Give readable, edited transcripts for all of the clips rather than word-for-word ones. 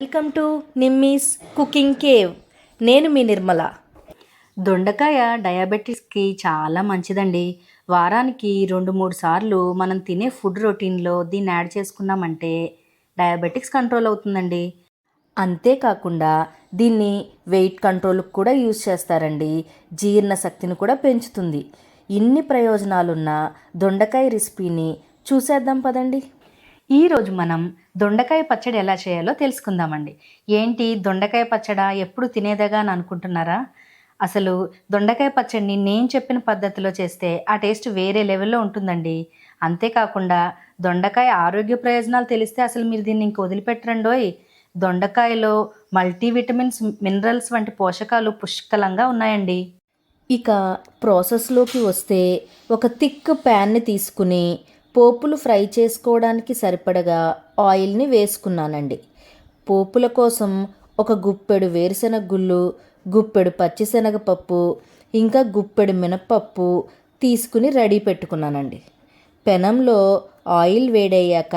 Welcome to Nimmi's cooking cave. నేను మీ నిర్మల. దొండకాయ డయాబెటీస్కి చాలా మంచిదండి. వారానికి 2-3 సార్లు మనం తినే ఫుడ్ రొటీన్లో దీన్ని యాడ్ చేసుకున్నామంటే డయాబెటిక్స్ కంట్రోల్ అవుతుందండి. అంతేకాకుండా దీన్ని వెయిట్ కంట్రోల్కి కూడా యూజ్ చేస్తారండి. జీర్ణశక్తిని కూడా పెంచుతుంది. ఇన్ని ప్రయోజనాలున్న దొండకాయ రెసిపీని చూసేద్దాం పదండి. ఈరోజు మనం దొండకాయ పచ్చడి ఎలా చేయాలో తెలుసుకుందామండి. ఏంటి దొండకాయ పచ్చడా ఎప్పుడు తినేదేగా అని అనుకుంటున్నారా? అసలు దొండకాయ పచ్చడిని నేను చెప్పిన పద్ధతిలో చేస్తే ఆ టేస్ట్ వేరే లెవెల్లో ఉంటుందండి. అంతేకాకుండా దొండకాయ ఆరోగ్య ప్రయోజనాలు తెలిస్తే అసలు మీరు దీన్ని ఇంక వదిలిపెట్టరండోయ్. దొండకాయలో మల్టీవిటమిన్స్, మినరల్స్ వంటి పోషకాలు పుష్కలంగా ఉన్నాయండి. ఇక ప్రాసెస్లోకి వస్తే ఒక థిక్ ప్యాన్ని తీసుకుని పోపులు ఫ్రై చేసుకోవడానికి సరిపడగా ఆయిల్ని వేసుకున్నానండి. పోపుల కోసం ఒక గుప్పెడు వేరుశనగ గుళ్ళు, గుప్పెడు పచ్చిశనగపప్పు, ఇంకా గుప్పెడు మినప్పప్పు తీసుకుని రెడీ పెట్టుకున్నానండి. పెనంలో ఆయిల్ వేడయ్యాక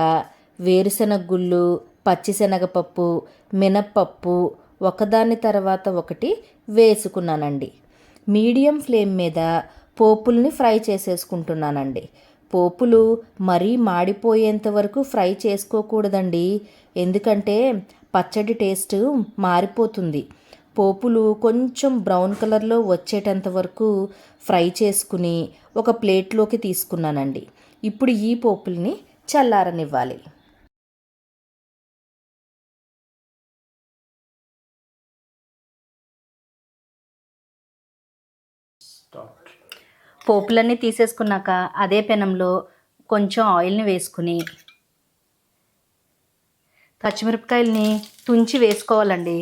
వేరుశనగ గుళ్ళు, పచ్చిశనగపప్పు, మినప్పప్పు ఒకదాని తర్వాత ఒకటి వేసుకున్నానండి. మీడియం ఫ్లేమ్ మీద పోపుల్ని ఫ్రై చేసేసుకుంటున్నానండి. పోపులు మరీ మాడిపోయేంత వరకు ఫ్రై చేసుకోకూడదండి. ఎందుకంటే పచ్చడి టేస్ట్ మారిపోతుంది. పోపులు కొంచెం బ్రౌన్ కలర్లో వచ్చేటంత వరకు ఫ్రై చేసుకుని ఒక ప్లేట్లోకి తీసుకున్నానండి. ఇప్పుడు ఈ పోపుల్ని చల్లారనివ్వాలి. పోపులన్నీ తీసేసుకున్నాక అదే పెనంలో కొంచెం ఆయిల్ని వేసుకుని పచ్చిమిరపకాయలని తుంచి వేసుకోవాలండి.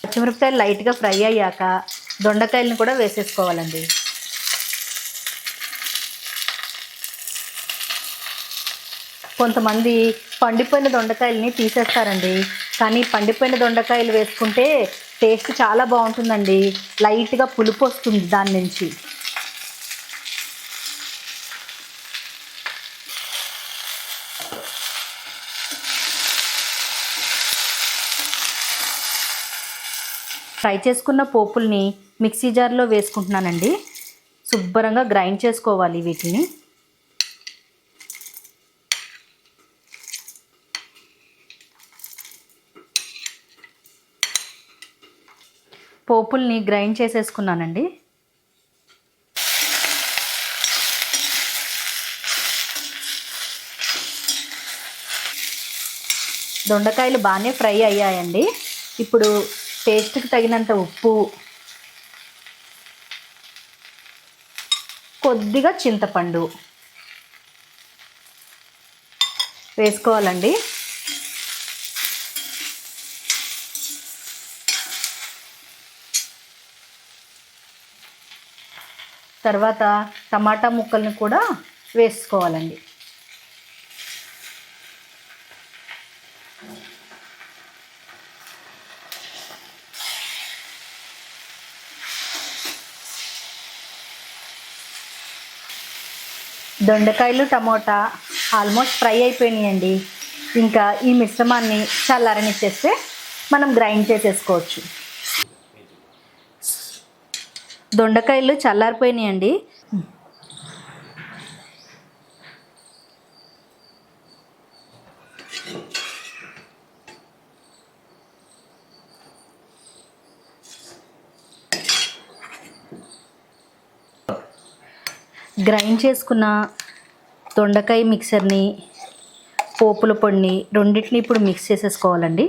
పచ్చిమిరపకాయలు లైట్గా ఫ్రై అయ్యాక దొండకాయలను కూడా వేసేసుకోవాలండి. కొంతమంది పండిపోయిన దొండకాయలని తీసేస్తారండి. కానీ పండిపోయిన దొండకాయలు వేసుకుంటే టేస్ట్ చాలా బాగుంటుందండి. లైట్గా పులుపు వస్తుంది దాని నుంచి. ఫ్రై చేసుకున్న పోపుల్ని మిక్సీ జార్లో వేసుకుంటున్నానండి. శుభ్రంగా గ్రైండ్ చేసుకోవాలి వీటిని. పోపుల్ని గ్రైండ్ చేసేసుకున్నానండి. దొండకాయలు బాగానే ఫ్రై అయ్యాయండి. ఇప్పుడు టేస్ట్కి తగినంత ఉప్పు, కొద్దిగా చింతపండు వేసుకోవాలండి. తర్వాత టమాటా ముక్కల్ని కూడా వేసుకోవాలండి. దొండకాయలు, టమోటా ఆల్మోస్ట్ ఫ్రై అయిపోయినాయండి. ఇంకా ఈ మిశ్రమాన్ని చల్లారనిచ్చేస్తే మనం గ్రైండ్ చేసేసుకోవచ్చు. దొండకాయలు చల్లారిపోయినాయండి. గ్రైండ్ చేసుకున్న దొండకాయ మిక్సర్ని, పోపుల పొడిని రెండింటిని ఇప్పుడు మిక్స్ చేసేసుకోవాలండి.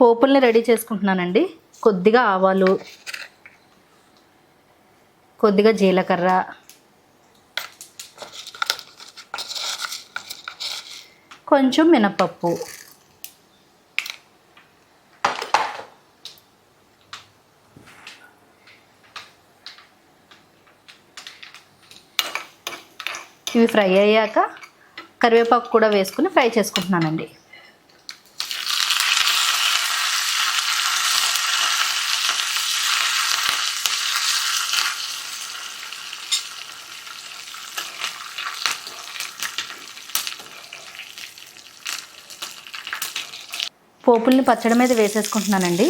పోపుల్ని రెడీ చేసుకుంటున్నానండి. కొద్దిగా ఆవాలు, కొద్దిగా జీలకర్ర, కొంచెం మినపప్పు, ఇవి ఫ్రై అయ్యాక కరివేపాకు కూడా వేసుకుని ఫ్రై చేసుకుంటున్నానండి. పోపుల్ని పచ్చడి మీద వేసేసుకుంటున్నానండి.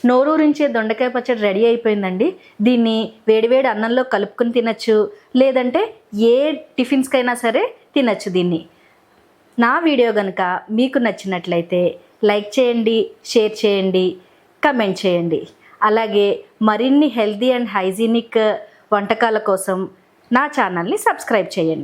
నోరూరించే దొండకాయ పచ్చడి రెడీ అయిపోయిందండి. దీన్ని వేడివేడి అన్నంలో కలుపుకొని తినచ్చు, లేదంటే ఏ టిఫిన్స్కైనా సరే తినచ్చు దీన్ని. నా వీడియో కనుక మీకు నచ్చినట్లయితే లైక్ చేయండి, షేర్ చేయండి, కమెంట్ చేయండి. అలాగే మరిన్ని హెల్తీ అండ్ హైజీనిక్ వంటకాల కోసం నా ఛానల్ని సబ్స్క్రైబ్ చేయండి.